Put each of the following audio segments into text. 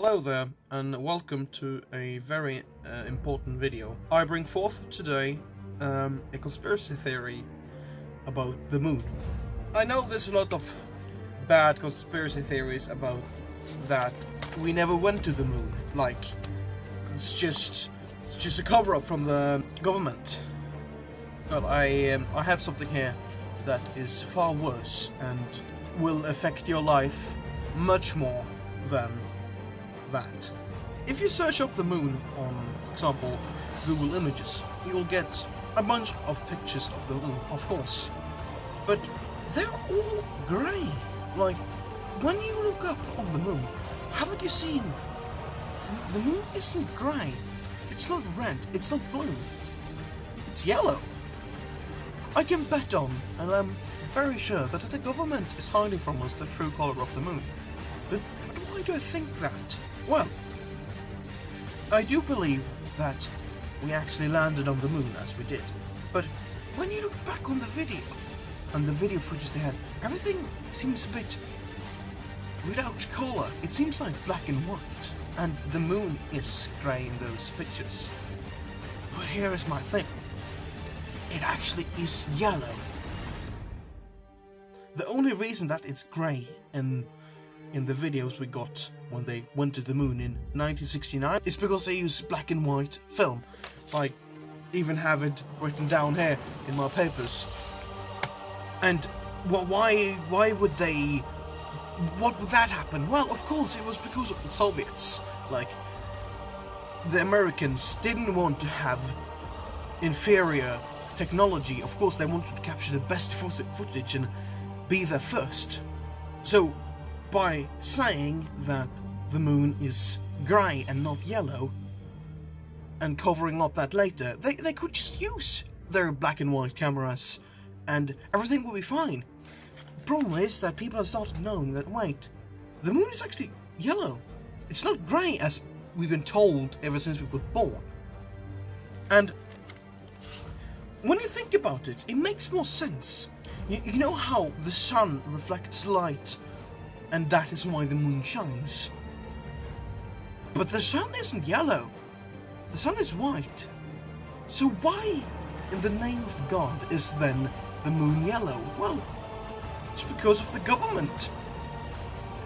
Hello there, and welcome to a very important video. I bring forth today a conspiracy theory about the moon. I know there's a lot of bad conspiracy theories about that we never went to the moon, like it's just a cover-up from the government. But I have something here that is far worse and will affect your life much more than that. If you search up the moon on, for example, Google Images, you'll get a bunch of pictures of the moon, of course. But they're all grey. Like, when you look up on the moon, haven't you seen? The moon isn't grey. It's not red. It's not blue. It's yellow. I can bet on, and I'm very sure, that the government is hiding from us the true colour of the moon. But why do I think that? Well, I do believe that we actually landed on the moon as we did. But when you look back on the video, and the video footage they had, everything seems a bit without colour. It seems like black and white. And the moon is grey in those pictures. But here is my thing. It actually is yellow. The only reason that it's grey in the videos we got when they went to the moon in 1969 is because they used black and white film. Like, even have it written down here in my papers. And why would they? What would that happen? Well, of course, it was because of the Soviets. Like, the Americans didn't want to have inferior technology. Of course, they wanted to capture the best footage and be there first. So, by saying that the moon is grey and not yellow, and covering up that later, they could just use their black and white cameras and everything will be fine. The problem is that people have started knowing that, wait, the moon is actually yellow. It's not grey as we've been told ever since we were born. And when you think about it, it makes more sense. You know how the sun reflects light, and that is why the moon shines. But the sun isn't yellow. The sun is white. So why, in the name of God, is then the moon yellow? Well, it's because of the government.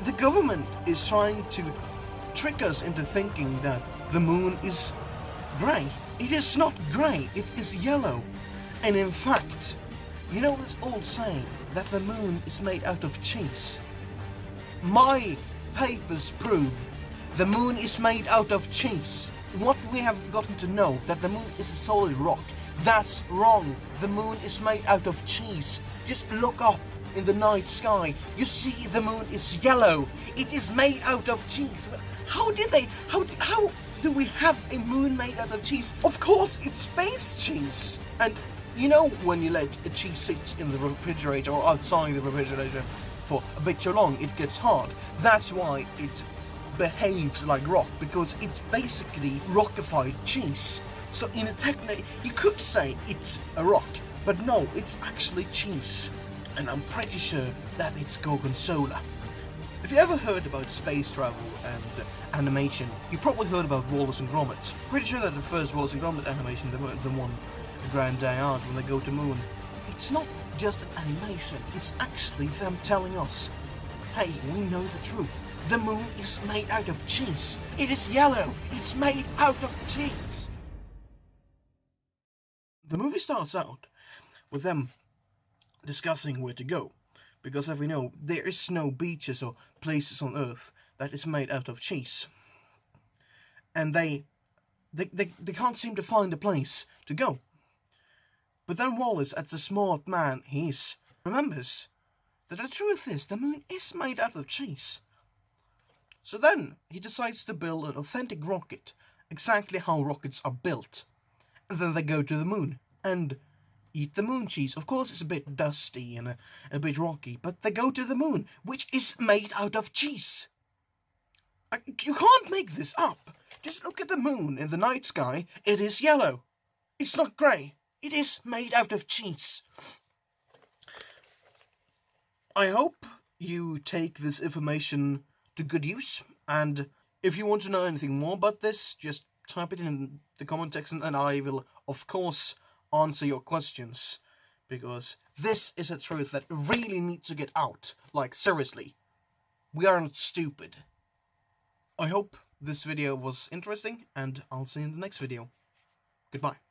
The government is trying to trick us into thinking that the moon is grey. It is not grey, it is yellow. And in fact, you know this old saying that the moon is made out of cheese? My papers prove the moon is made out of cheese. What we have gotten to know, that the moon is a solid rock. That's wrong. The moon is made out of cheese. Just look up in the night sky. You see the moon is yellow. It is made out of cheese. How do we have a moon made out of cheese? Of course, it's space cheese. And you know when you let a cheese sit in the refrigerator or outside the refrigerator for a bit too long, it gets hard. That's why it behaves like rock, because it's basically rockified cheese. So in a technique, you could say it's a rock, but no, it's actually cheese. And I'm pretty sure that it's Gorgonzola. If you ever heard about space travel and animation, you probably heard about Wallace and Gromit. Pretty sure that the first Wallace and Gromit animation, the one, the Grand Day Out, when they go to moon, it's not just an animation, it's actually them telling us, hey, we know the truth. The moon is made out of cheese. It is yellow. It's made out of cheese. The movie starts out with them discussing where to go, because as we know, there is no beaches or places on Earth that is made out of cheese. And they can't seem to find a place to go. But then Wallace, as the smart man he is, remembers that the truth is the moon is made out of cheese. So then he decides to build an authentic rocket, exactly how rockets are built. And then they go to the moon and eat the moon cheese. Of course it's a bit dusty and a bit rocky, but they go to the moon, which is made out of cheese. You can't make this up. Just look at the moon in the night sky. It is yellow. It's not grey. It is made out of cheese. I hope you take this information to good use, and If you want to know anything more about this, just type it in the comment section and I will, of course, answer your questions. Because this is a truth that really needs to get out. Like, seriously. We are not stupid. I hope this video was interesting, and I'll see you in the next video. Goodbye.